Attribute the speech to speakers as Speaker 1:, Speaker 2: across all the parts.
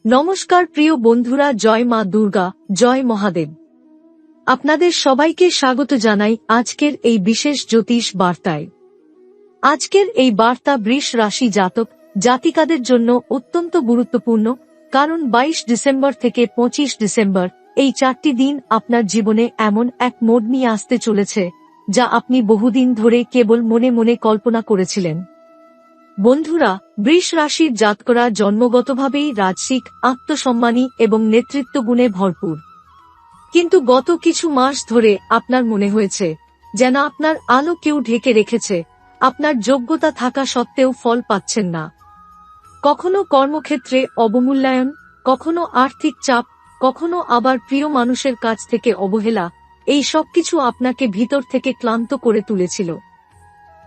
Speaker 1: নমস্কার প্রিয় বন্ধুরা, জয় মা দুর্গা, জয় মহাদেব। আপনাদের সবাইকে স্বাগত জানাই আজকের এই বিশেষ জ্যোতিষ বার্তায়। আজকের এই বার্তা বৃষ রাশি জাতক জাতিকাদের জন্য অত্যন্ত গুরুত্বপূর্ণ, কারণ 22 ডিসেম্বর থেকে 25 ডিসেম্বর এই 4টি দিন আপনার জীবনে এমন এক মোড় নিয়ে আসতে চলেছে যা আপনি বহুদিন ধরে কেবল মনে মনে কল্পনা করেছিলেন। বন্ধুরা, বৃষ রাশির জাতকরা জন্মগতভাবেই রাজসিক, আত্মসম্মানী এবং নেতৃত্ব গুণে ভরপুর। কিন্তু গত কিছু মাস ধরে আপনার মনে হয়েছে যেন আপনার আলো কেউ ঢেকে রেখেছে। আপনার যোগ্যতা থাকা সত্ত্বেও ফল পাচ্ছেন না। কখনো কর্মক্ষেত্রে অবমূল্যায়ন, কখনো আর্থিক চাপ, কখনো আবার প্রিয় মানুষের কাছ থেকে অবহেলা। এই সবকিছু আপনাকে ভিতর থেকে ক্লান্ত করে তুলেছিল।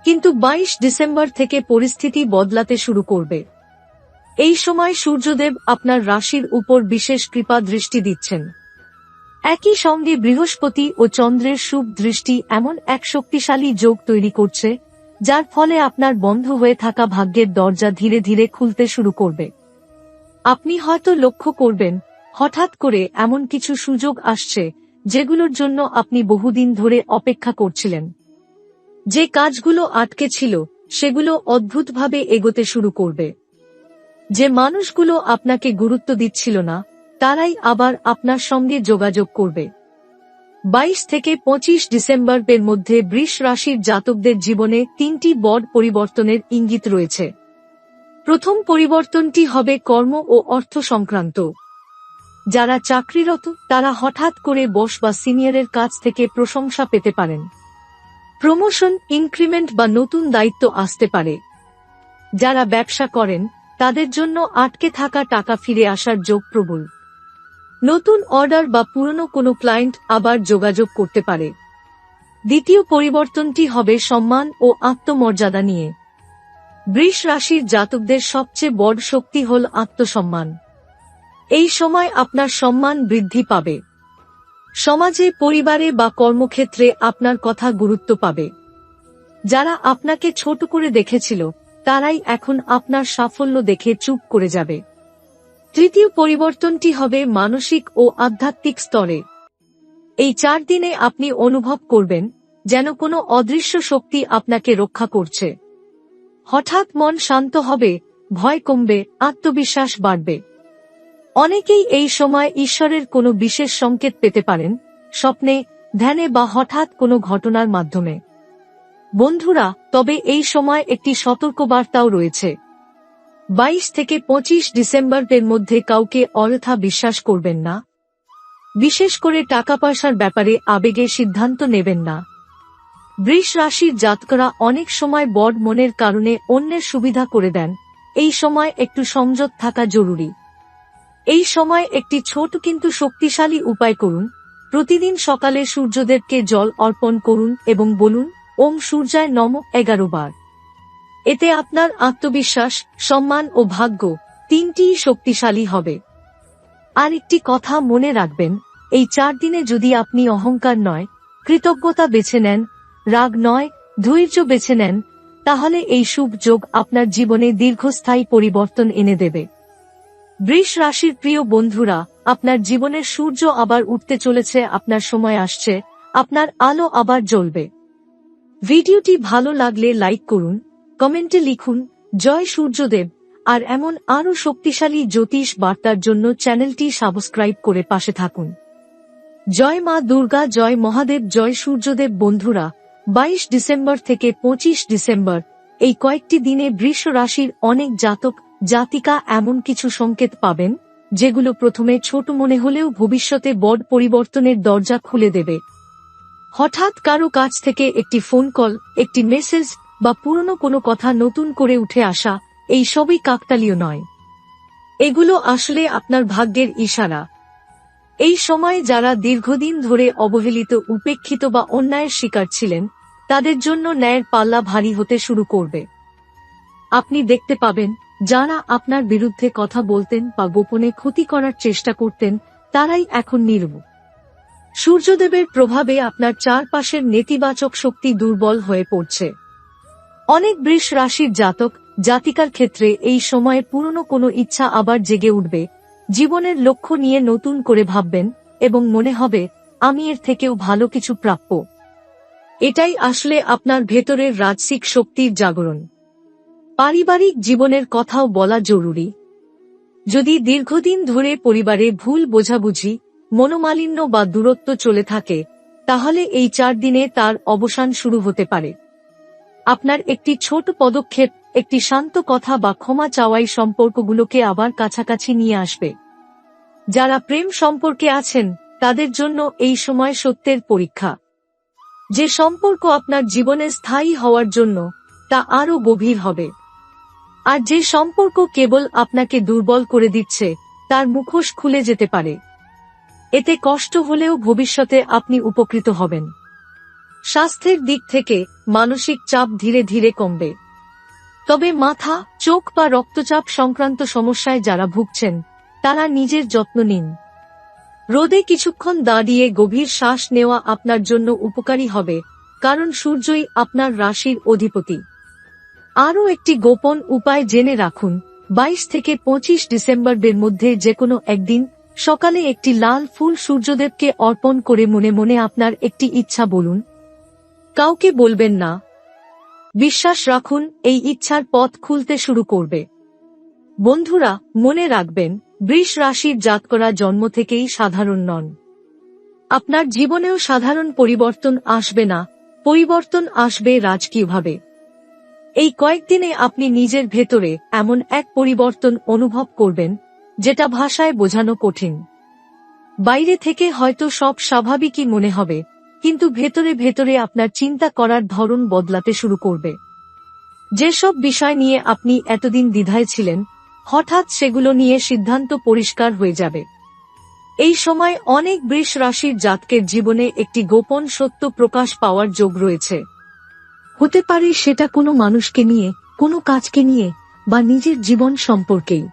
Speaker 1: কিন্তু 22 ডিসেম্বর থেকে পরিস্থিতি বদলাতে শুরু করবে। এই সময় সূর্যদেব আপনার রাশির উপর বিশেষ কৃপা দৃষ্টি দিচ্ছেন। একই সঙ্গে বৃহস্পতি ও চন্দ্রের শুভ দৃষ্টি এমন এক শক্তিশালী যোগ তৈরি করছে যার ফলে আপনার বন্ধ হয়ে থাকা ভাগ্যের দরজা ধীরে ধীরে খুলতে শুরু করবে। আপনি হয়তো লক্ষ্য করবেন, হঠাৎ করে এমন কিছু সুযোগ আসছে যেগুলোর জন্য আপনি বহুদিন ধরে অপেক্ষা করছিলেন। যে কাজগুলো আটকে ছিল সেগুলো অদ্ভুতভাবে এগোতে শুরু করবে। যে মানুষগুলো আপনাকে গুরুত্ব দিচ্ছিল না তারাই আবার আপনার সঙ্গে যোগাযোগ করবে। 22 থেকে 25 ডিসেম্বর এর মধ্যে বৃষ রাশির জাতকদের জীবনে 3টি বড় পরিবর্তনের ইঙ্গিত রয়েছে। প্রথম পরিবর্তনটি হবে কর্ম ও অর্থ সংক্রান্ত। যারা চাকরিরত তারা হঠাৎ করে বস বা সিনিয়রের কাছ থেকে প্রশংসা পেতে পারেন। প্রমোশন, ইনক্রিমেন্ট বা নতুন দায়িত্ব আসতে পারে। যারা ব্যবসা করেন তাদের জন্য আটকে থাকা টাকা ফিরে আসার যোগ প্রবল। নতুন অর্ডার বা পুরনো কোনো ক্লায়েন্ট আবার যোগাযোগ করতে পারে। দ্বিতীয় পরিবর্তনটি হবে সম্মান ও আত্মমর্যাদা নিয়ে। বৃষ রাশির জাতকদের সবচেয়ে বড় শক্তি হল আত্মসম্মান। এই সময় আপনার সম্মান বৃদ্ধি পাবে। সমাজে, পরিবারে বা কর্মক্ষেত্রে আপনার কথা গুরুত্ব পাবে। যারা আপনাকে ছোট করে দেখেছিল তারাই এখন আপনার সাফল্য দেখে চুপ করে যাবে। তৃতীয় পরিবর্তনটি হবে মানসিক ও আধ্যাত্মিক স্তরে। এই 4 দিনে আপনি অনুভব করবেন যেন কোনো অদৃশ্য শক্তি আপনাকে রক্ষা করছে। হঠাৎ মন শান্ত হবে, ভয় কমবে, আত্মবিশ্বাস বাড়বে। অনেকেই এই সময় ঈশ্বরের কোনো বিশেষ সংকেত পেতে পারেন, স্বপ্নে, ধ্যানে বা হঠাৎ কোনো ঘটনার মাধ্যমে। বন্ধুরা, তবে এই সময় একটি সতর্কবার্তাও রয়েছে। 22 থেকে 25 ডিসেম্বর এর মধ্যে কাউকে অযথা বিশ্বাস করবেন না। বিশেষ করে টাকা পয়সার ব্যাপারে আবেগে সিদ্ধান্ত নেবেন না। বৃষ রাশির জাতকরা অনেক সময় বড় মনের কারণে অন্যের সুবিধা করে দেন। এই সময় একটু সংযত থাকা জরুরি। এই সময় একটি ছোট কিন্তু শক্তিশালী উপায় করুন। প্রতিদিন সকালে সূর্যদেবকে জল অর্পণ করুন এবং বলুন, ওম সূর্যায় নমঃ 11 বার। এতে আপনার আত্মবিশ্বাস, সম্মান ও ভাগ্য 3টিই শক্তিশালী হবে। আর একটি কথা মনে রাখবেন, এই 4 দিনে যদি আপনি অহংকার নয়, কৃতজ্ঞতা বেছে নেন, রাগ নয়, ধৈর্য বেছে নেন, তাহলে এই শুভ যোগ আপনার জীবনে দীর্ঘস্থায়ী পরিবর্তন এনে দেবে। বৃষ রাশির প্রিয় বন্ধুরা, আপনার জীবনের সূর্য আবার উঠতে চলেছে। আপনার সময় আসছে, আপনার আলো আবার জ্বলবে। ভিডিওটি ভালো লাগলে লাইক করুন, কমেন্টে লিখুন জয় সূর্যদেব। আর এমন আরও শক্তিশালী জ্যোতিষ বার্তার জন্য চ্যানেলটি সাবস্ক্রাইব করে পাশে থাকুন। জয় মা দুর্গা, জয় মহাদেব, জয় সূর্যদেব। বন্ধুরা, 22 ডিসেম্বর থেকে 25 ডিসেম্বর এই কয়েকটি দিনে বৃষ রাশির অনেক জাতক জাতিকা এমন কিছু সংকেত পাবেন যেগুলো প্রথমে ছোট মনে হলেও ভবিষ্যতে বড় পরিবর্তনের দরজা খুলে দেবে। হঠাৎ কারো কাছ থেকে একটি ফোন কল, একটি মেসেজ বা পুরনো কোনো কথা নতুন করে উঠে আসা, এই সবই কাকতালীয় নয়। এগুলো আসলে আপনার ভাগ্যের ইশারা। এই সময় যারা দীর্ঘদিন ধরে অবহেলিত, উপেক্ষিত বা অন্যায়ের শিকার ছিলেন তাদের জন্য ন্যায়ের পাল্লা ভারী হতে শুরু করবে। আপনি দেখতে পাবেন যারা আপনার বিরুদ্ধে কথা বলতেন বা গোপনে ক্ষতি করার চেষ্টা করতেন তারাই এখন নীরব। সূর্যদেবের প্রভাবে আপনার চারপাশের নেতিবাচক শক্তি দুর্বল হয়ে পড়ছে। অনেক বৃষ রাশির জাতক জাতিকার ক্ষেত্রে এই সময়ে পুরনো কোনো ইচ্ছা আবার জেগে উঠবে, জীবনের লক্ষ্য নিয়ে নতুন করে ভাববেন এবং মনে হবে আমি এর থেকেও ভালো কিছু প্রাপ্য। এটাই আসলে আপনার ভেতরের রাজসিক শক্তির জাগরণ। পারিবারিক জীবনের কথাও বলা জরুরি। যদি দীর্ঘদিন ধরে পরিবারে ভুল বোঝাবুঝি, মনোমালিন্য বা দূরত্ব চলে থাকে, তাহলে এই 4 দিনে তার অবসান শুরু হতে পারে। আপনার একটি ছোট পদক্ষেপ, একটি শান্ত কথা বা ক্ষমা চাওয়াই সম্পর্কগুলোকে আবার কাছাকাছি নিয়ে আসবে। যারা প্রেম সম্পর্কে আছেন তাদের জন্য এই সময় সত্যের পরীক্ষা। যে সম্পর্ক আপনার জীবনে স্থায়ী হওয়ার জন্য, তা আরও গভীর হবে। আর যে সম্পর্ক কেবল আপনাকে দুর্বল করে দিচ্ছে, তার মুখোশ খুলে যেতে পারে। এতে কষ্ট হলেও ভবিষ্যতে আপনি উপকৃত হবেন। স্বাস্থ্যের দিক থেকে মানসিক চাপ ধীরে ধীরে কমবে। তবে মাথা, চোখ বা রক্তচাপ সংক্রান্ত সমস্যায় যারা ভুগছেন, তারা নিজের যত্ন নিন। রোদে কিছুক্ষণ দাঁড়িয়ে গভীর শ্বাস নেওয়া আপনার জন্য উপকারী হবে, কারণ সূর্যই আপনার রাশির অধিপতি। আরও একটি গোপন উপায় জেনে রাখুন, 22 থেকে 25 ডিসেম্বরের মধ্যে যেকোনো একদিন সকালে একটি লাল ফুল সূর্যদেবকে অর্পণ করে মনে মনে আপনার একটি ইচ্ছা বলুন। কাউকে বলবেন না। বিশ্বাস রাখুন, এই ইচ্ছার পথ খুলতে শুরু করবে। বন্ধুরা, মনে রাখবেন, বৃষ রাশির জাতকরা জন্ম থেকেই সাধারণ নন। আপনার জীবনেও সাধারণ পরিবর্তন আসবে না, পরিবর্তন আসবে রাজকীয়ভাবে। এই কয়েকদিনে আপনি নিজের ভেতরে এমন এক পরিবর্তন অনুভব করবেন, যেটা ভাষায় বোঝানো কঠিন। বাইরে থেকে হয়তো সব স্বাভাবিকই মনে হবে, কিন্তু ভেতরে ভেতরে আপনার চিন্তা করার ধরন বদলাতে শুরু করবে। যেসব বিষয় নিয়ে আপনি এতদিন দ্বিধায় ছিলেন, হঠাৎ সেগুলো নিয়ে সিদ্ধান্ত পরিষ্কার হয়ে যাবে। এই সময় অনেক বৃষ রাশির জাতকের জীবনে একটি গোপন সত্য প্রকাশ পাওয়ার যোগ রয়েছে। হতে পারে সেটা কোনো মানুষকে নিয়ে, কোনো কাজকে নিয়ে, বা নিজের জীবন সম্পর্কেই।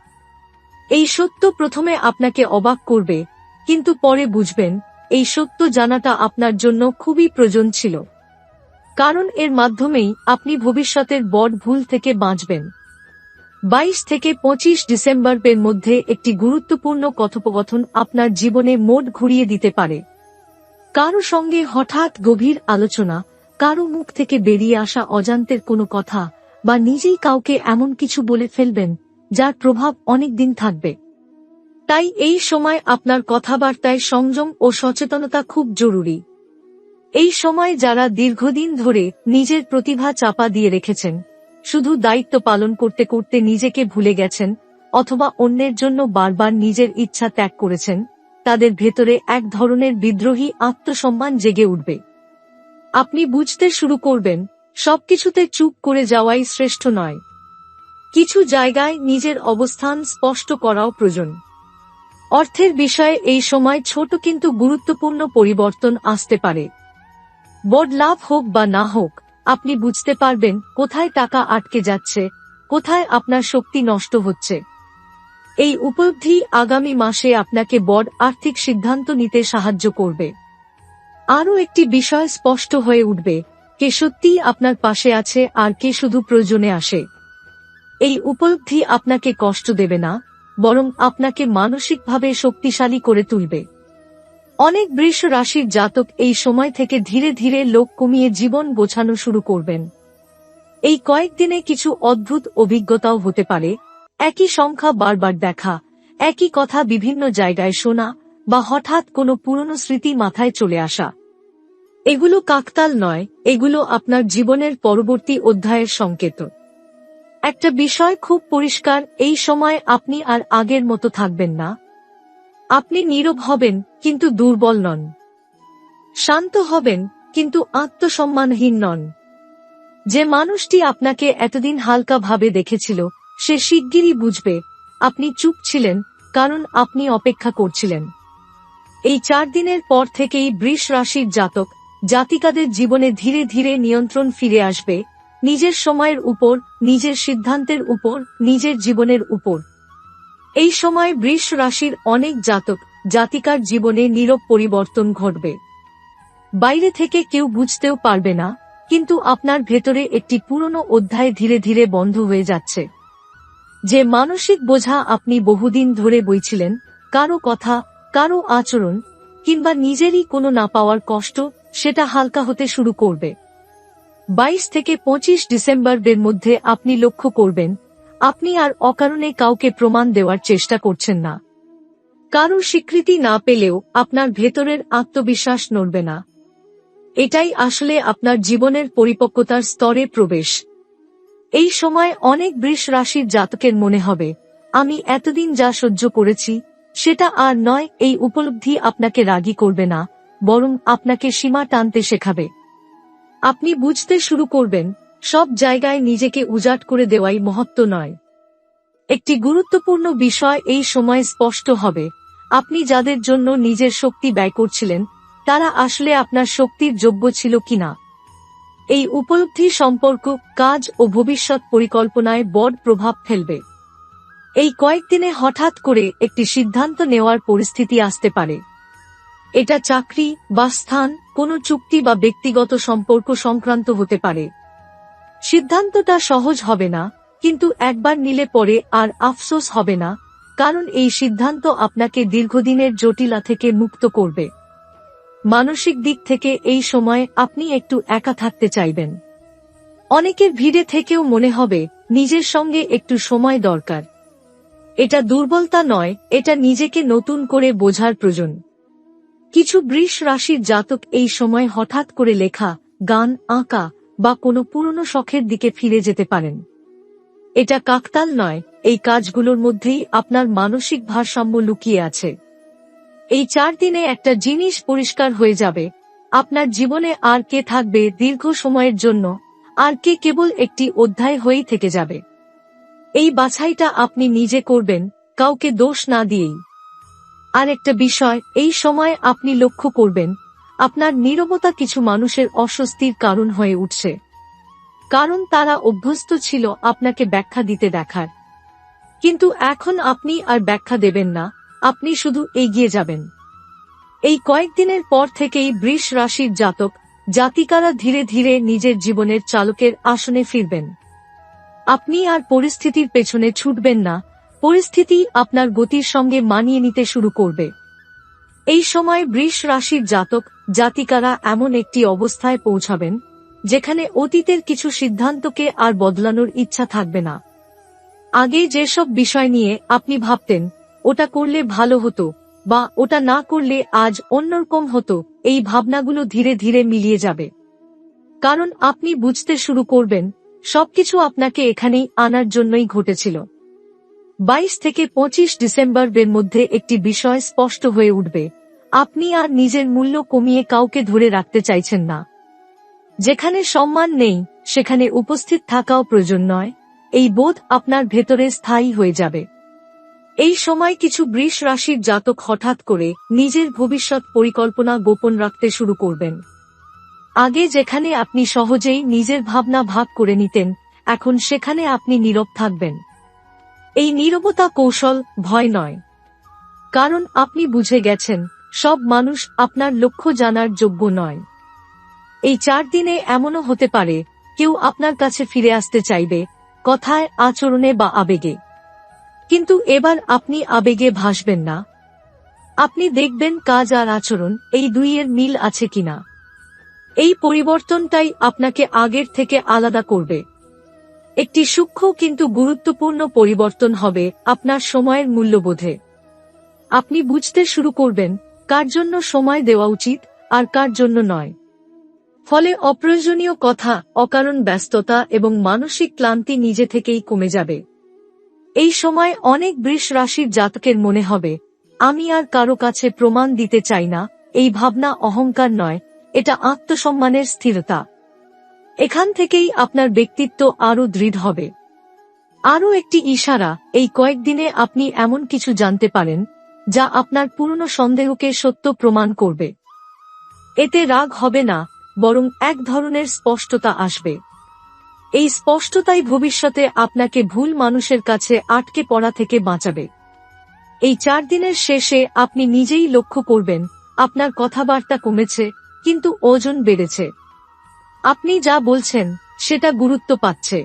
Speaker 1: এই সত্য প্রথমে আপনাকে অবাক করবে, কিন্তু পরে বুঝবেন এই সত্য জানাটা আপনার জন্য খুবই প্রয়োজন ছিল। কারণ এর মাধ্যমেই আপনি ভবিষ্যতের বড় ভুল থেকে বাঁচবেন। 22 থেকে 25 ডিসেম্বরের মধ্যে একটি গুরুত্বপূর্ণ কথোপকথন আপনার জীবনে মোড় ঘুরিয়ে দিতে পারে। কারো সঙ্গে হঠাৎ গভীর আলোচনা, কারো মুখ থেকে বেরিয়ে আসা অজান্তের কোনো কথা, বা নিজেই কাউকে এমন কিছু বলে ফেলবেন যার প্রভাব অনেক দিন থাকবে। তাই এই সময় আপনার কথাবার্তায় সংযম ও সচেতনতা খুব জরুরি। এই সময় যারা দীর্ঘদিন ধরে নিজের প্রতিভা চাপা দিয়ে রেখেছেন, শুধু দায়িত্ব পালন করতে করতে নিজেকে ভুলে গেছেন, অথবা অন্যের জন্য বারবার নিজের ইচ্ছা ত্যাগ করেছেন, তাদের ভেতরে এক ধরনের বিদ্রোহী আত্মসম্মান জেগে উঠবে। আপনি বুঝতে শুরু করবেন, সবকিছুতে চুপ করে যাওয়াই শ্রেষ্ঠ নয়। কিছু জায়গায় নিজের অবস্থান স্পষ্ট করাও প্রয়োজন। অর্থের বিষয়ে এই সময় ছোট কিন্তু গুরুত্বপূর্ণ পরিবর্তন আসতে পারে। বড় লাভ হোক বা না হোক, আপনি বুঝতে পারবেন কোথায় টাকা আটকে যাচ্ছে, কোথায় আপনার শক্তি নষ্ট হচ্ছে। এই উপলব্ধি আগামী মাসে আপনাকে বড় আর্থিক সিদ্ধান্ত নিতে সাহায্য করবে। আরও একটি বিষয় স্পষ্ট হয়ে উঠবে, কে সত্যিই আপনার পাশে আছে আর কে শুধু প্রয়োজনে আসে। এই উপলব্ধি আপনাকে কষ্ট দেবে না, বরং আপনাকে মানসিকভাবে শক্তিশালী করে তুলবে। অনেক বৃষ রাশির জাতক এই সময় থেকে ধীরে ধীরে লোভ কমিয়ে জীবন গোছানো শুরু করবেন। এই কয়েকদিনে কিছু অদ্ভুত অভিজ্ঞতাও হতে পারে। একই সংখ্যা বারবার দেখা, একই কথা বিভিন্ন জায়গায় শোনা, বা হঠাৎ কোনো পুরনো স্মৃতি মাথায় চলে আসা। এগুলো কাকতাল নয়, এগুলো আপনার জীবনের পরবর্তী অধ্যায়ের সংকেত। একটা বিষয় খুব পরিষ্কার, এই সময় আপনি আর আগের মতো থাকবেন না। আপনি নীরব হবেন, কিন্তু দুর্বল নন। শান্ত হবেন, কিন্তু আত্মসম্মানহীন নন। যে মানুষটি আপনাকে এতদিন হালকা ভাবে দেখেছিল, সে শিগগিরই বুঝবে আপনি চুপ ছিলেন, কারণ আপনি অপেক্ষা করছিলেন। এই 4 দিনের পর থেকেই বৃষ রাশির জাতক জাতিকাদের জীবনে ধীরে ধীরে নিয়ন্ত্রণ ফিরে আসবে, নিজের সময়ের উপর, নিজের সিদ্ধান্তের উপর, নিজের জীবনের উপর। এই সময় বৃষ রাশির অনেক জাতক জাতিকার জীবনে নীরব পরিবর্তন ঘটবে। বাইরে থেকে কেউ বুঝতেও পারবে না, কিন্তু আপনার ভেতরে একটি পুরনো অধ্যায় ধীরে ধীরে বন্ধ হয়ে যাচ্ছে। যে মানসিক বোঝা আপনি বহুদিন ধরে বইছিলেন, কারো কথা, কারো আচরণ কিংবা নিজেরই কোনো না পাওয়ার কষ্ট, সেটা হালকা হতে শুরু করবে। 22 থেকে 25 ডিসেম্বরের মধ্যে আপনি লক্ষ্য করবেন, আপনি আর অকারণে কাউকে প্রমাণ দেওয়ার চেষ্টা করছেন না। কারো স্বীকৃতি না পেলেও আপনার ভেতরের আত্মবিশ্বাস নড়বে না। এটাই আসলে আপনার জীবনের পরিপক্কতার স্তরে প্রবেশ। এই সময় অনেক বৃষ রাশির জাতকের মনে হবে, আমি এতদিন যা সহ্য করেছি সেটা আর নয়। এই উপলব্ধি আপনাকে রাগী করবে না, বরং আপনাকে সীমা টানতে শেখাবে। আপনি বুঝতে শুরু করবেন, সব জায়গায় নিজেকে উজাট করে দেওয়াই মহত্ব নয়। একটি গুরুত্বপূর্ণ বিষয় এই সময় স্পষ্ট হবে, আপনি যাদের জন্য নিজের শক্তি ব্যয় করছিলেন, তারা আসলে আপনার শক্তির যোগ্য ছিল কিনা। এই উপলব্ধি সম্পর্ক, কাজ ও ভবিষ্যৎ পরিকল্পনায় বড় প্রভাব ফেলবে। এই কয়েকদিনে হঠাৎ করে একটি সিদ্ধান্ত নেওয়ার পরিস্থিতি আসতে পারে। এটা চাকরি বা স্থান, কোনো চুক্তি বা ব্যক্তিগত সম্পর্ক সংক্রান্ত হতে পারে। সিদ্ধান্তটা সহজ হবে না, কিন্তু একবার নিলে পরে আর আফসোস হবে না, কারণ এই সিদ্ধান্ত আপনাকে দীর্ঘদিনের জটিলতা থেকে মুক্ত করবে। মানসিক দিক থেকে এই সময় আপনি একটু একা থাকতে চাইবেন। অনেকের ভিড়ে থেকেও মনে হবে নিজের সঙ্গে একটু সময় দরকার। এটা দুর্বলতা নয়, এটা নিজেকে নতুন করে বোঝার প্রয়োজন। কিছু বৃষ রাশির জাতক এই সময় হঠাৎ করে লেখা, গান, আঁকা বা কোনো পুরনো শখের দিকে ফিরে যেতে পারেন। এটা কাকতাল নয়, এই কাজগুলোর মধ্যেই আপনার মানসিক ভারসাম্য লুকিয়ে আছে। এই 4 দিনে একটা জিনিস পরিষ্কার হয়ে যাবে, আপনার জীবনে আর কে থাকবে দীর্ঘ সময়ের জন্য, আর কে কেবল একটি অধ্যায় হয়েই থেকে যাবে। এই বাছাইটা আপনি নিজে করবেন, কাউকে দোষ না দিয়েই। আর একটা বিষয়, এই সময় আপনি লক্ষ্য করবেন, আপনার নীরবতা কিছু মানুষের অস্বস্তির কারণ হয়ে উঠছে। কারণ তারা অভ্যস্ত ছিল আপনাকে ব্যাখ্যা দিতে দেখার। কিন্তু এখন আপনি আর ব্যাখ্যা দেবেন না, আপনি শুধু এগিয়ে যাবেন। এই কয়েকদিনের পর থেকেই বৃষ রাশির জাতক জাতিকারা ধীরে ধীরে নিজের জীবনের চালকের আসনে ফিরবেন। আপনি আর পরিস্থিতির পেছনে ছুটবেন না, পরিস্থিতি আপনার গতির সঙ্গে মানিয়ে নিতে শুরু করবে। এই সময় বৃষ রাশির জাতক জাতিকারা এমন একটি অবস্থায় পৌঁছাবেন, যেখানে অতীতের কিছু সিদ্ধান্তকে আর বদলানোর ইচ্ছা থাকবে না। আগে যেসব বিষয় নিয়ে আপনি ভাবতেন, ওটা করলে ভালো হতো বা ওটা না করলে আজ অন্যরকম হতো, এই ভাবনাগুলো ধীরে ধীরে মিলিয়ে যাবে। কারণ আপনি বুঝতে শুরু করবেন, সবকিছু আপনাকে এখানেই আনার জন্যই ঘটেছিল। 22 থেকে 25 ডিসেম্বরের মধ্যে একটি বিষয় স্পষ্ট হয়ে উঠবে, আপনি আর নিজের মূল্য কমিয়ে কাউকে ধরে রাখতে চাইছেন না। যেখানে সম্মান নেই, সেখানে উপস্থিত থাকাও প্রয়োজন নয়, এই বোধ আপনার ভেতরে স্থায়ী হয়ে যাবে। এই সময় কিছু বৃষ রাশির জাতক হঠাৎ করে নিজের ভবিষ্যৎ পরিকল্পনা গোপন রাখতে শুরু করবেন। আগে যেখানে আপনি সহজেই নিজের ভাবনা ভাগ করে নিতেন, এখন সেখানে আপনি নীরব থাকবেন। এই নীরবতা কৌশল, ভয় নয়। কারণ আপনি বুঝে গেছেন, সব মানুষ আপনার লক্ষ্য জানার যোগ্য নয়। এই 4 দিনে এমনও হতে পারে, কেউ আপনার কাছে ফিরে আসতে চাইবে, কথায়, আচরণে বা আবেগে। কিন্তু এবার আপনি আবেগে ভাসবেন না। আপনি দেখবেন কাজ আর আচরণ, এই দুইয়ের মিল আছে কিনা। এই পরিবর্তনটাই আপনাকে আগের থেকে আলাদা করবে। একটি সূক্ষ্ম কিন্তু গুরুত্বপূর্ণ পরিবর্তন হবে আপনার সময়ের মূল্যবোধে। আপনি বুঝতে শুরু করবেন, কার জন্য সময় দেওয়া উচিত আর কার জন্য নয়। ফলে অপ্রয়োজনীয় কথা, অকারণ ব্যস্ততা এবং মানসিক ক্লান্তি নিজে থেকেই কমে যাবে। এই সময় অনেক বৃষ রাশির জাতকের মনে হবে, আমি আর কারো কাছে প্রমাণ দিতে চাই না। এই ভাবনা অহংকার নয়, এটা আত্মসম্মানের স্থিরতা। এখান থেকেই আপনার ব্যক্তিত্ব আরও দৃঢ় হবে। আরও একটি ইশারা, এই কয়েকদিনে আপনি এমন কিছু জানতে পারেন, যা আপনার পুরনো সন্দেহকে সত্য প্রমাণ করবে। এতে রাগ হবে না, বরং এক ধরনের স্পষ্টতা আসবে। এই স্পষ্টতাই ভবিষ্যতে আপনাকে ভুল মানুষের কাছে আটকে পড়া থেকে বাঁচাবে। এই 4 দিনের শেষে আপনি নিজেই লক্ষ্য করবেন, আপনার কথাবার্তা কমেছে, কিন্তু ওজন বেড়েছে। আপনি যা বলছেন সেটা গুরুত্ব পাচ্ছে।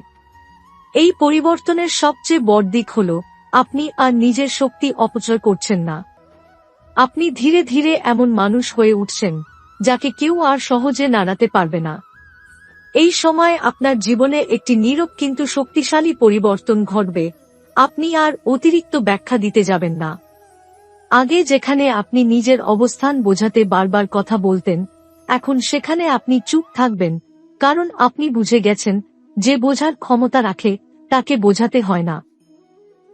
Speaker 1: এই পরিবর্তনের সবচেয়ে বড় দিক হল আপনি আর নিজের শক্তি অপচয় করছেন না। আপনি ধীরে ধীরে এমন মানুষ হয়ে উঠছেন যাকে কেউ আর সহজে নাড়াতে পারবে না। এই সময় আপনার জীবনে একটি নীরব কিন্তু শক্তিশালী পরিবর্তন ঘটবে। আপনি আর অতিরিক্ত ব্যাখ্যা দিতে যাবেন না। আগে যেখানে আপনি নিজের অবস্থান বোঝাতে বারবার কথা বলতেন, এখন সেখানে আপনি চুপ থাকবেন, কারণ আপনি বুঝে গেছেন যে বোঝার ক্ষমতা রাখে তাকে বোঝাতে হয় না।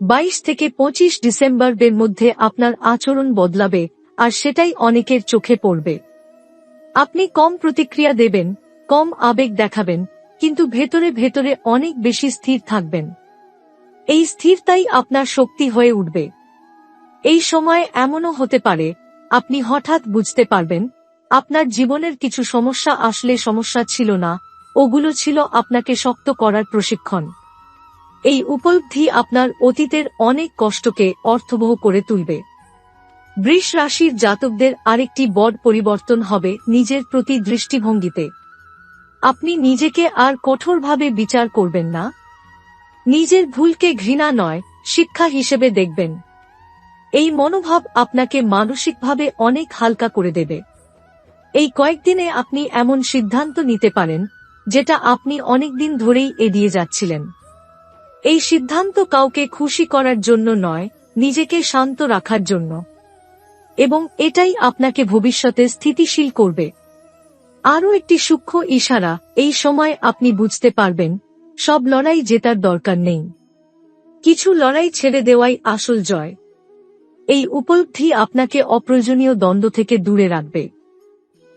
Speaker 1: 22 থেকে 25 ডিসেম্বরের মধ্যে আপনার আচরণ বদলাবে, আর সেটাই অনেকের চোখে পড়বে। আপনি কম প্রতিক্রিয়া দেবেন, কম আবেগ দেখাবেন, কিন্তু ভেতরে ভেতরে অনেক বেশি স্থির থাকবেন। এই স্থিরতাই আপনার শক্তি হয়ে উঠবে। এই সময় এমনও হতে পারে আপনি হঠাৎ বুঝতে পারবেন আপনার জীবনের কিছু সমস্যা আসলে সমস্যা ছিল না, ওগুলো ছিল আপনাকে শক্ত করার প্রশিক্ষণ। এই উপলব্ধি আপনার অতীতের অনেক কষ্টকে অর্থবহ করে তুলবে। বৃষ রাশির জাতকদের আরেকটি বড় পরিবর্তন হবে নিজের প্রতি দৃষ্টিভঙ্গিতে। আপনি নিজেকে আর কঠোরভাবে বিচার করবেন না। নিজের ভুলকে ঘৃণা নয়, শিক্ষা হিসেবে দেখবেন। এই মনোভাব আপনাকে মানসিকভাবে অনেক হালকা করে দেবে। এই কয়েকদিনে আপনি এমন সিদ্ধান্ত নিতে পারেন যেটা আপনি অনেকদিন ধরেই এড়িয়ে যাচ্ছিলেন। এই সিদ্ধান্ত কাউকে খুশি করার জন্য নয়, নিজেকে শান্ত রাখার জন্য, এবং এটাই আপনাকে ভবিষ্যতে স্থিতিশীল করবে। আরও একটি সূক্ষ্ম ইশারা, এই সময় আপনি বুঝতে পারবেন সব লড়াই জেতার দরকার নেই। কিছু লড়াই ছেড়ে দেওয়াই আসল জয়। এই উপলব্ধি আপনাকে অপ্রয়োজনীয় দ্বন্দ্ব থেকে দূরে রাখবে।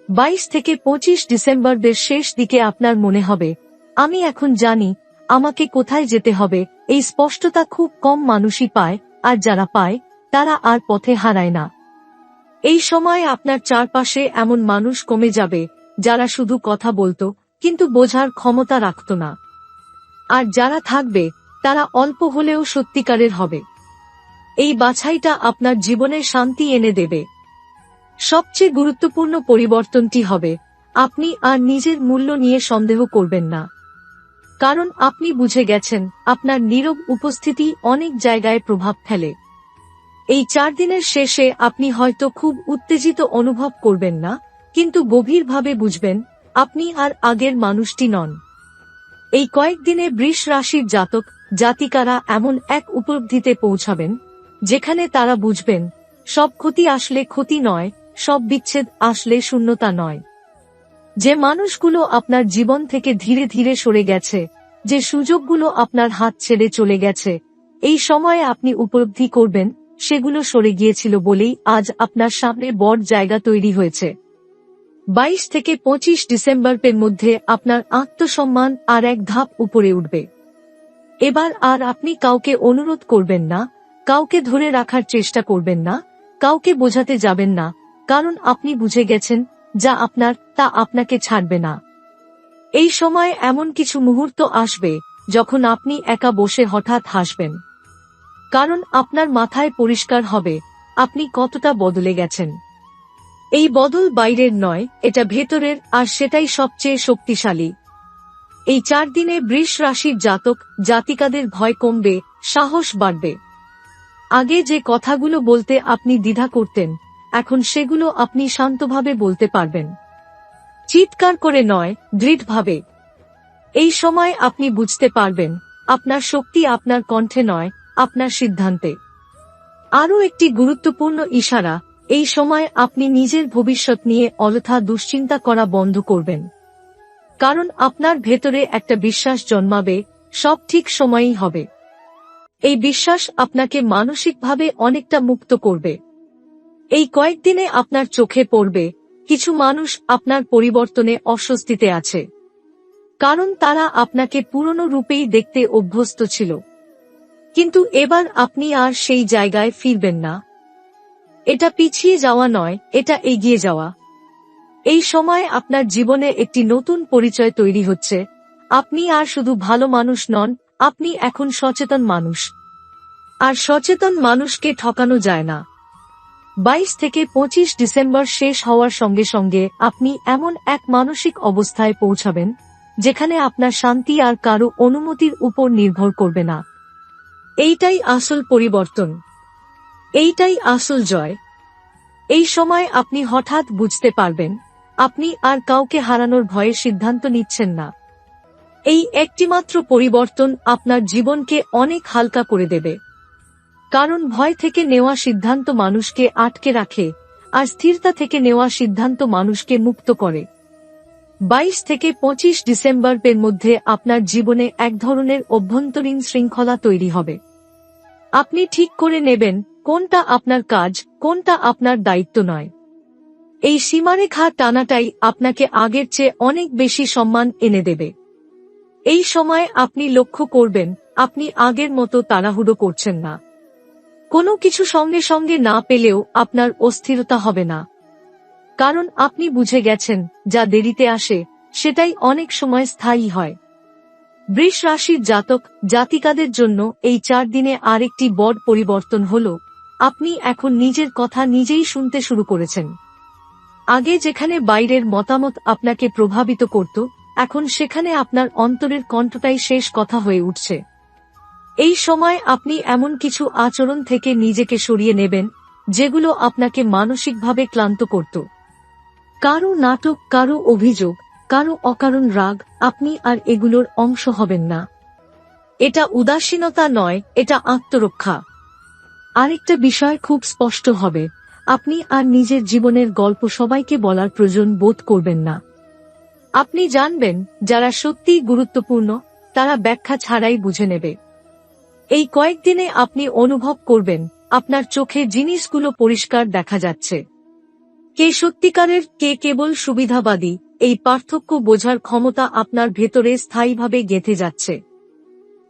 Speaker 1: 22 থেকে 25 ডিসেম্বরের শেষ দিকে আপনার মনে হবে, আমি এখন জানি আমাকে কোথায় যেতে হবে। এই স্পষ্টতা খুব কম মানুষই পায়, আর যারা পায় তারা আর পথে হারায় না। এই সময় আপনার চারপাশে এমন মানুষ কমে যাবে যারা শুধু কথা বলতো কিন্তু বোঝার ক্ষমতা রাখত না, আর যারা থাকবে তারা অল্প হলেও সত্যিকারের হবে। এই বাছাইটা আপনার জীবনে শান্তি এনে দেবে। সবচেয়ে গুরুত্বপূর্ণ পরিবর্তনটি হবে, আপনি আর নিজের মূল্য নিয়ে সন্দেহ করবেন না, কারণ আপনি বুঝে গেছেন আপনার নীরব উপস্থিতি অনেক জায়গায় প্রভাব ফেলে। এই 4 দিনের শেষে আপনি হয়তো খুব উত্তেজিত অনুভব করবেন না, কিন্তু গভীরভাবে বুঝবেন আপনি আর আগের মানুষটি নন। এই কয়েকদিনে বৃষ রাশির জাতক জাতিকারা এমন এক উপলব্ধিতে পৌঁছাবেন যেখানে তারা বুঝবেন সব ক্ষতি আসলে ক্ষতি নয়, সব বিচ্ছেদ আসলে শূন্যতা নয়। যে মানুষগুলো আপনার জীবন থেকে ধীরে ধীরে সরে গেছে, যে সুযোগগুলো আপনার হাত ছেড়ে চলে গেছে, এই সময়ে আপনি উপলব্ধি করবেন সেগুলো সরে গিয়েছিল বলেই আজ আপনার সামনে বড় জায়গা তৈরি হয়েছে। 22 থেকে 25 ডিসেম্বরের মধ্যে আপনার আত্মসম্মান আর এক ধাপ উপরে উঠবে। এবার আর আপনি কাউকে অনুরোধ করবেন না, কাউকে ধরে রাখার চেষ্টা করবেন না, কাউকে বোঝাতে যাবেন না, কারণ আপনি বুঝে গেছেন যা আপনার তা আপনাকে ছাড়বে না। এই সময় এমন কিছু মুহূর্ত আসবে যখন আপনি একা বসে হঠাৎ হাসবেন, কারণ আপনার মাথায় পরিষ্কার হবে আপনি কতটা বদলে গেছেন। এই বদল বাইরের নয়, এটা ভেতরের, আর সেটাই সবচেয়ে শক্তিশালী। এই 4 দিনে বৃষ রাশির জাতক জাতিকাদের ভয় কমবে, সাহস বাড়বে। আগে যে কথাগুলো বলতে আপনি দ্বিধা করতেন, এখন সেগুলো আপনি শান্তভাবে বলতে পারবেন। চিৎকার করে নয়, দৃঢ়ভাবে। এই সময় আপনি বুঝতে পারবেন আপনার শক্তি আপনার কণ্ঠে নয়, আপনার সিদ্ধান্তে। আরও একটি গুরুত্বপূর্ণ ইশারা, এই সময় আপনি নিজের ভবিষ্যৎ নিয়ে অযথা দুশ্চিন্তা করা বন্ধ করবেন, কারণ আপনার ভেতরে একটা বিশ্বাস জন্মাবে সব ঠিক সময়ই হবে। এই বিশ্বাস আপনাকে মানসিকভাবে অনেকটা মুক্ত করবে। এই কয়েকদিনে আপনার চোখে পড়বে কিছু মানুষ আপনার পরিবর্তনে অস্বস্তিতে আছে, কারণ তারা আপনাকে পুরনো রূপেই দেখতে অভ্যস্ত ছিল। কিন্তু এবার আপনি আর সেই জায়গায় ফিরবেন না। এটা পিছিয়ে যাওয়া নয়, এটা এগিয়ে যাওয়া। এই সময় আপনার জীবনে একটি নতুন পরিচয় তৈরি হচ্ছে। আপনি আর শুধু ভালো মানুষ নন, আপনি এখন সচেতন মানুষ। আর সচেতন মানুষকে ঠকানো যায় না। 22 থেকে 25 ডিসেম্বর শেষ হওয়ার সঙ্গে সঙ্গে আপনি এমন এক মানসিক অবস্থায় পৌঁছাবেন যেখানে আপনার শান্তি আর কারো অনুমতির উপর নির্ভর করবে না। এইটাই আসল পরিবর্তন, এইটাই আসল জয়। এই সময় আপনি হঠাৎ বুঝতে পারবেন আপনি আর কাউকে হারানোর ভয়ে সিদ্ধান্ত নিচ্ছেন না। এই একটিমাত্র পরিবর্তন আপনার জীবনকে অনেক হালকা করে দেবে। কারণ ভয় থেকে নেওয়া সিদ্ধান্ত মানুষকে আটকে রাখে, আর স্থিরতা থেকে নেওয়া সিদ্ধান্ত মানুষকে মুক্ত করে। 22 থেকে 25 ডিসেম্বরের মধ্যে আপনার জীবনে এক ধরনের অভ্যন্তরীণ শৃঙ্খলা তৈরি হবে। আপনি ঠিক করে নেবেন কোনটা আপনার কাজ, কোনটা আপনার দায়িত্ব নয়। এই সীমারেখা টানাটাই আপনাকে আগের চেয়ে অনেক বেশি সম্মান এনে দেবে। এই সময় আপনি লক্ষ্য করবেন আপনি আগের মতো তাড়াহুড়ো করছেন না। কোনো কিছু সঙ্গে সঙ্গে না পেলেও আপনার অস্থিরতা হবে না, কারণ আপনি বুঝে গেছেন যা দেরিতে আসে সেটাই অনেক সময় স্থায়ী হয়। বৃষ রাশির জাতক জাতিকাদের জন্য এই 4 দিনে আরেকটি বড় পরিবর্তন হল আপনি এখন নিজের কথা নিজেই শুনতে শুরু করেছেন। আগে যেখানে বাইরের মতামত আপনাকে প্রভাবিত করত, এখন সেখানে আপনার অন্তরের কণ্ঠটাই শেষ কথা হয়ে উঠছে। এই সময় আপনি এমন কিছু আচরণ থেকে নিজেকে সরিয়ে নেবেন যেগুলো আপনাকে মানসিকভাবে ক্লান্ত করত। কারো নাটক, কারো অভিযোগ, কারো অকারণ রাগ, আপনি আর এগুলোর অংশ হবেন না। এটা উদাসীনতা নয়, এটা আত্মরক্ষা। আরেকটা বিষয় খুব স্পষ্ট হবে, আপনি আর নিজের জীবনের গল্প সবাইকে বলার প্রয়োজন বোধ করবেন না। আপনি জানবেন যারা সত্যিই গুরুত্বপূর্ণ তারা ব্যাখ্যা ছাড়াই বুঝে নেবে। এই কয়েকদিনে আপনি অনুভব করবেন আপনার চোখে জিনিসগুলো পরিষ্কার দেখা যাচ্ছে। কে সত্যিকারের, কে কেবল সুবিধাবাদী, এই পার্থক্য বোঝার ক্ষমতা আপনার ভেতরে স্থায়ীভাবে গেঁথে যাচ্ছে।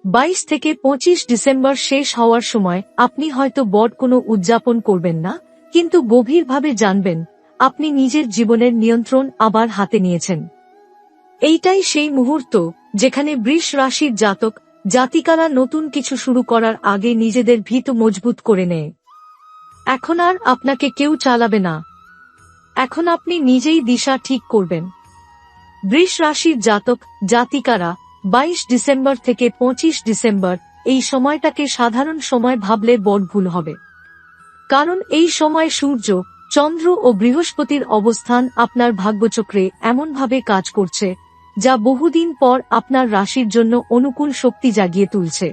Speaker 1: 22 থেকে 25 ডিসেম্বর শেষ হওয়ার সময় আপনি হয়তো বড় কোনো উদযাপন করবেন না, কিন্তু গভীরভাবে জানবেন আপনি নিজের জীবনের নিয়ন্ত্রণ আবার হাতে নিয়েছেন। এইটাই সেই মুহূর্ত যেখানে বৃষ রাশির জাতক জাতিকারা নতুন কিছু শুরু করার আগে নিজেদের ভিত মজবুত করে নেয়। এখন আর আপনাকে কেউ চালাবে না, এখন আপনি নিজেই দিশা ঠিক করবেন। বৃষ রাশির জাতক জাতিকারা 22 ডিসেম্বর থেকে 25 ডিসেম্বর এই সময়টাকে সাধারণ সময় ভাবলে বড় ভুল হবে। কারণ এই সময় সূর্য, চন্দ্র ও বৃহস্পতির অবস্থান আপনার ভাগ্যচক্রে এমনভাবে কাজ করছে যা বহুদিন পর আপনার রাশির জন্য অনুকূল শক্তি জাগিয়ে তুলছে।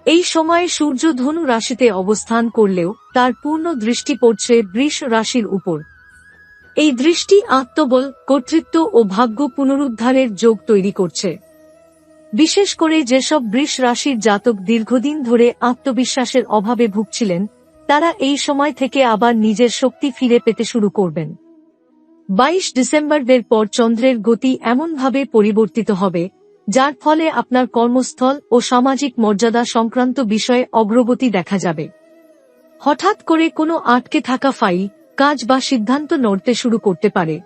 Speaker 1: এই সময়ে সূর্য ধনু রাশিতে অবস্থান করলেও তার পূর্ণ দৃষ্টি পড়ছে বৃষ রাশির উপর। এই দৃষ্টি আত্মবল, কর্তৃত্ব ও ভাগ্য পুনরুদ্ধারের যোগ তৈরি করছে। বিশেষ করে যেসব বৃষ রাশির জাতক দীর্ঘদিন ধরে আত্মবিশ্বাসের অভাবে ভুগছিলেন, তারা এই সময় থেকে আবার নিজের শক্তি ফিরে পেতে শুরু করবেন। 22 ডিসেম্বরের পর চন্দ্রের গতি এমনভাবে পরিবর্তিত হবে যার ফলে আপনার কর্মস্থল ও সামাজিক মর্যাদা সংক্রান্ত বিষয়ে অগ্রগতি দেখা যাবে। হঠাৎ করে কোনো আটকে থাকা ফাইল, কাজ বা সিদ্ধান্ত নড়তে শুরু করতে পারে।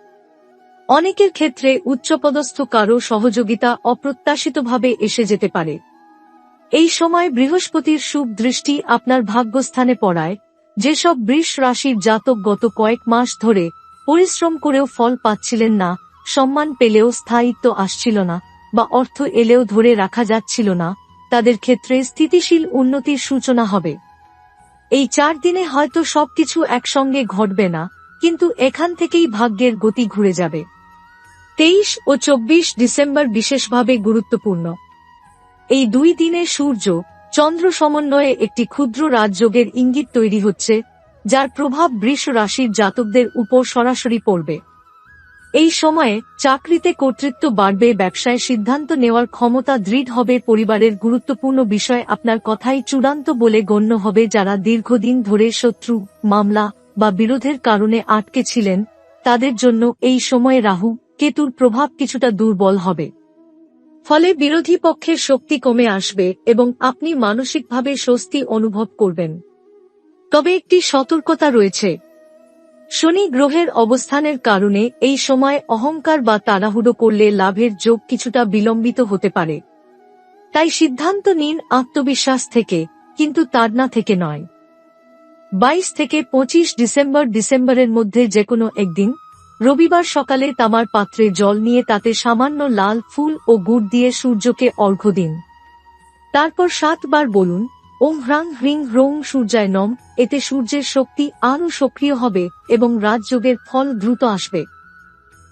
Speaker 1: অনেকের ক্ষেত্রে উচ্চপদস্থ কারো সহযোগিতা অপ্রত্যাশিতভাবে এসে যেতে পারে। এই সময় বৃহস্পতির শুভ দৃষ্টি আপনার ভাগ্যস্থানে পড়ায় যেসব বৃষ রাশির জাতক গত কয়েক মাস ধরে পরিশ্রম করেও ফল পাচ্ছিলেন না, সম্মান পেলেও স্থায়িত্ব আসছিল না, বা অর্থ এলেও ধরে রাখা যাচ্ছিল না, তাদের ক্ষেত্রে স্থিতিশীল উন্নতির সূচনা হবে। এই 4 দিনে হয়তো সবকিছু একসঙ্গে ঘটবে না, কিন্তু এখান থেকেই ভাগ্যের গতি ঘুরে যাবে। 23 ও 24 ডিসেম্বর বিশেষভাবে গুরুত্বপূর্ণ। এই 2 দিনে সূর্য চন্দ্র সমন্বয়ে একটি ক্ষুদ্র রাজযোগের ইঙ্গিত তৈরি হচ্ছে, যার প্রভাব বৃষ রাশির জাতকদের উপর সরাসরি পড়বে। এই সময়ে চাকরিতে কর্তৃত্ব বাড়বে, ব্যবসায় সিদ্ধান্ত নেওয়ার ক্ষমতা দৃঢ় হবে, পরিবারের গুরুত্বপূর্ণ বিষয় আপনার কথাই চূড়ান্ত বলে গণ্য হবে। যারা দীর্ঘদিন ধরে শত্রু, মামলা বা বিরোধের কারণে আটকে ছিলেন, তাদের জন্য এই সময়ে রাহু, কেতুর প্রভাব কিছুটা দুর্বল হবে। ফলে বিরোধী পক্ষের শক্তি কমে আসবে এবং আপনি মানসিকভাবে স্বস্তি অনুভব করবেন। তবে একটি সতর্কতা রয়েছে। শনি গ্রহের অবস্থানের কারণে এই সময় অহংকার বা তাড়াহুড়ো করলে লাভের যোগ কিছুটা বিলম্বিত হতে পারে। তাই সিদ্ধান্ত নিন আত্মবিশ্বাস থেকে, কিন্তু তাড়না থেকে নয়। 22 থেকে 25 ডিসেম্বরের মধ্যে যেকোনো একদিন রবিবার সকালে তামার পাত্রে জল নিয়ে তাতে সামান্য লাল ফুল ও গুড় দিয়ে সূর্যকে অর্ঘ্য দিন। তারপর 7 বার বলুন ওম হ্রাং হ্রিং হ্রৌং সূর্যায় নম। এতে সূর্যের শক্তি আরও সক্রিয় হবে এবং রাজযোগের ফল দ্রুত আসবে।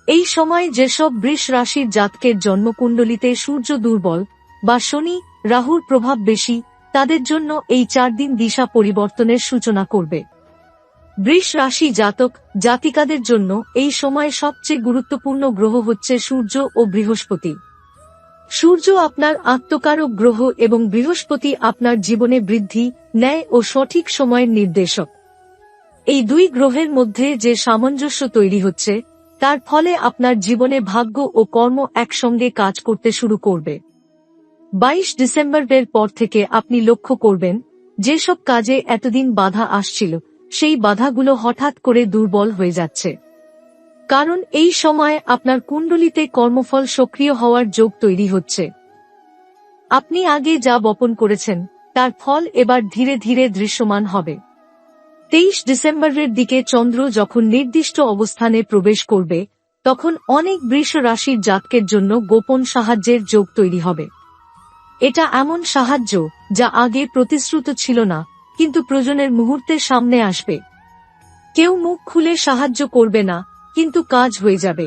Speaker 1: এই সময় যেসব বৃষ রাশির জাতকের জন্মকুণ্ডলিতে সূর্য দুর্বল বা শনি রাহুর প্রভাব বেশি, তাদের জন্য এই 4 দিন দিশা পরিবর্তনের সূচনা করবে। বৃষ রাশি জাতক জাতিকাদের জন্য এই সময় সবচেয়ে গুরুত্বপূর্ণ গ্রহ হচ্ছে সূর্য ও বৃহস্পতি। সূর্য আপনার আত্মকারক গ্রহ এবং বৃহস্পতি আপনার জীবনে বৃদ্ধি, ন্যায় ও সঠিক সময়ের নির্দেশক। এই 2 গ্রহের মধ্যে যে সামঞ্জস্য তৈরি হচ্ছে, তার ফলে আপনার জীবনে ভাগ্য ও কর্ম একসঙ্গে কাজ করতে শুরু করবে। 22 ডিসেম্বরের পর থেকে আপনি লক্ষ্য করবেন যেসব কাজে এতদিন বাধা আসছিল, সেই বাধাগুলো হঠাৎ করে দুর্বল হয়ে যাচ্ছে। কারণ এই সময় আপনার কুণ্ডলিতে কর্মফল সক্রিয় হওয়ার যোগ তৈরি হচ্ছে। আপনি আগে যা বপন করেছেন তার ফল এবার ধীরে ধীরে দৃশ্যমান হবে। 23 ডিসেম্বরের দিকে চন্দ্র যখন নির্দিষ্ট অবস্থানে প্রবেশ করবে, তখন অনেক বৃষ রাশির জাতকের জন্য গোপন সাহায্যের যোগ তৈরি হবে। এটা এমন সাহায্য যা আগে প্রতিশ্রুত ছিল না, কিন্তু প্রয়োজনের মুহূর্তে সামনে আসবে। কেউ মুখ খুলে সাহায্য করবে না, কিন্তু কাজ হয়ে যাবে।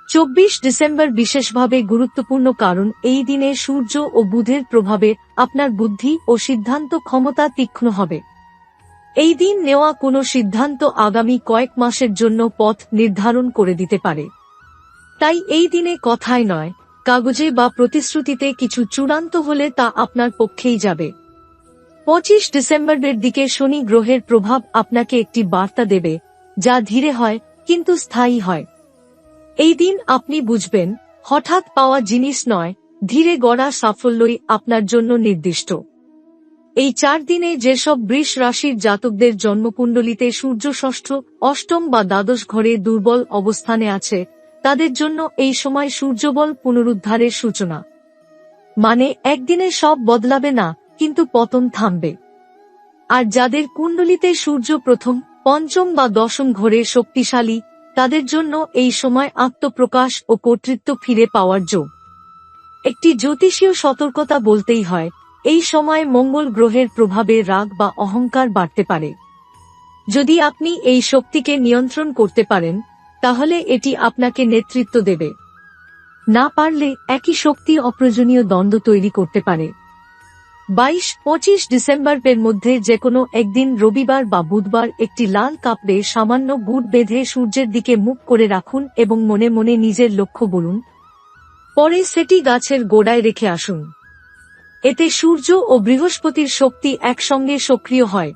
Speaker 1: 24 ডিসেম্বর বিশেষভাবে গুরুত্বপূর্ণ, কারণ এই দিনে সূর্য ও বুধের প্রভাবে আপনার বুদ্ধি ও সিদ্ধান্ত ক্ষমতা তীক্ষ্ণ হবে। এই দিন নেওয়া কোনো সিদ্ধান্ত আগামী কয়েক মাসের জন্য পথ নির্ধারণ করে দিতে পারে। তাই এই দিনে কথায় নয়, কাগজে বা প্রতিশ্রুতিতে কিছু চূড়ান্ত হলে তা আপনার পক্ষেই যাবে। 25 ডিসেম্বরের দিকে শনি গ্রহের প্রভাব আপনাকে একটি বার্তা দেবে, যা ধীরে হয় কিন্তু স্থায়ী হয়। এই দিন আপনি বুঝবেন, হঠাৎ পাওয়া জিনিস নয়, ধীরে গড়া সাফল্যই আপনার জন্য নির্দিষ্ট। এই 4 দিনে যেসব বৃষ রাশির জাতকদের জন্মকুণ্ডলিতে সূর্য ষষ্ঠ, অষ্টম বা দ্বাদশ ঘরে দুর্বল অবস্থানে আছে, তাদের জন্য এই সময় সূর্যবল পুনরুদ্ধারের সূচনা। মানে একদিনে সব বদলাবে না, কিন্তু পতন থামবে। আর যাদের কুণ্ডলিতে সূর্য প্রথম, পঞ্চম বা দশম ঘরে শক্তিশালী, তাদের জন্য এই সময় আত্মপ্রকাশ ও কর্তৃত্ব ফিরে পাওয়ার যোগ। একটি জ্যোতিষীয় সতর্কতা বলতেই হয়, এই সময় মঙ্গল গ্রহের প্রভাবে রাগ বা অহংকার বাড়তে পারে। যদি আপনি এই শক্তিকে নিয়ন্ত্রণ করতে পারেন, তাহলে এটি আপনাকে নেতৃত্ব দেবে। না পারলে একই শক্তি অপ্রয়োজনীয় দ্বন্দ্ব তৈরি করতে পারে। 22-25 ডিসেম্বরের মধ্যে যেকোনো একদিন রবিবার বা বুধবার একটি লাল কাপড়ে সামান্য গুড় বেঁধে সূর্যের দিকে মুখ করে রাখুন এবং মনে মনে নিজের লক্ষ্য বলুন। পরে সেটি গাছের গোড়ায় রেখে আসুন। এতে সূর্য ও বৃহস্পতির শক্তি একসঙ্গে সক্রিয় হয়।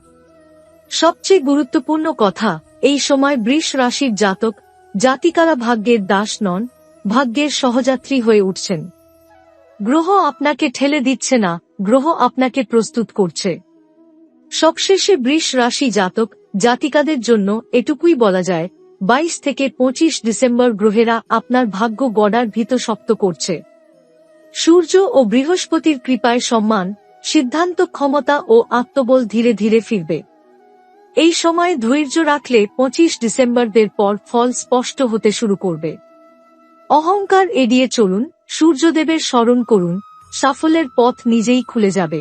Speaker 1: সবচেয়ে গুরুত্বপূর্ণ কথা, এই সময় বৃষ রাশির জাতক জাতিকারা ভাগ্যের দাস নন, ভাগ্যের সহযাত্রী হয়ে উঠছেন। গ্রহ আপনাকে ঠেলে দিচ্ছে না, গ্রহ আপনাকে প্রস্তুত করছে। সবশেষে বৃষ রাশি জাতক জাতিকাদের জন্য এটুকুই বলা যায়, 22 থেকে 25 ডিসেম্বর গ্রহেরা আপনার ভাগ্য গড়ার ভিত শক্ত করছে। সূর্য ও বৃহস্পতির কৃপায় সম্মান, সিদ্ধান্ত ক্ষমতা ও আত্মবল ধীরে ধীরে ফিরবে। এই সময় ধৈর্য রাখলে 25 ডিসেম্বরের পর ফল স্পষ্ট হতে শুরু করবে। অহংকার এড়িয়ে চলুন, সূর্যদেবের স্মরণ করুন, সাফল্যের পথ নিজেই খুলে যাবে।